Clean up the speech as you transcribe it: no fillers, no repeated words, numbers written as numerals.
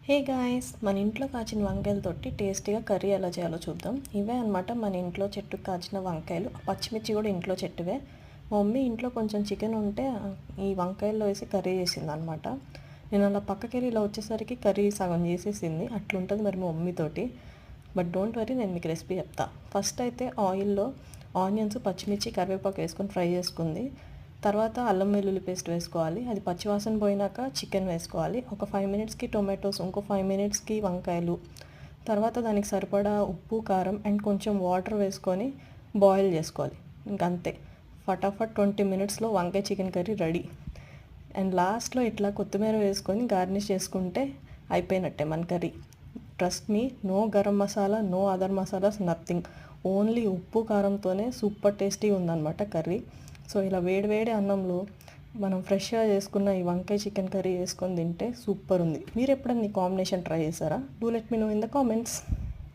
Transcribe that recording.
Hey guys, మన ఇంట్లో కాచిన వంకాయలతోటి టేస్టీగా కర్రీ ఎలా చేయాలో చూద్దాం. ఇవే అనమాట మన ఇంట్లో చెట్టుకు కాచిన వంకాయలు. పచ్చిమిర్చి కూడా ఇంట్లో చెట్టువే. మా మమ్మీ ఇంట్లో కొంచెం చికెన్ ఉంటే ఈ వంకాయల్లో వేసి కర్రీ చేసింది అనమాట. నేను అలా పక్కకెళ్ళి ఇలా వచ్చేసరికి కర్రీ సగం చేసేసింది. అట్లుంటుంది మరి మా మమ్మీతోటి. బట్ డోంట్ వరీ, నేను మీకు రెసిపీ చెప్తా. ఫస్ట్ అయితే ఆయిల్లో ఆనియన్స్, పచ్చిమిర్చి, కరివేపాకు వేసుకొని ఫ్రై చేసుకుంది. తర్వాత అల్లం వెల్లుల్లి పేస్ట్ వేసుకోవాలి. అది పచ్చివాసన పోయినాక చికెన్ వేసుకోవాలి. ఒక 5 మినిట్స్కి టొమాటోస్, ఇంకో 5 మినిట్స్కి వంకాయలు, తర్వాత దానికి సరిపడా ఉప్పు, కారం అండ్ కొంచెం వాటర్ వేసుకొని బాయిల్ చేసుకోవాలి. ఇంకంతే, ఫటాఫట్ 20 మినిట్స్లో వంకాయ చికెన్ కర్రీ రెడీ. అండ్ లాస్ట్లో ఇట్లా కొత్తిమీర వేసుకొని గార్నిష్ చేసుకుంటే అయిపోయినట్టే మన curry. Trust me, no garam masala, no other masalas, nothing. Only ఉప్పు కారంతోనే సూపర్ టేస్టీ ఉందన్నమాట కర్రీ. సో ఇలా వేడి వేడి అన్నంలో మనం ఫ్రెష్గా చేసుకున్న ఈ వంకాయ చికెన్ కర్రీ వేసుకొని తింటే సూపర్ ఉంది. మీరు ఎప్పుడన్నా ఈ కాంబినేషన్ ట్రై చేశారా? Do let me know in the comments.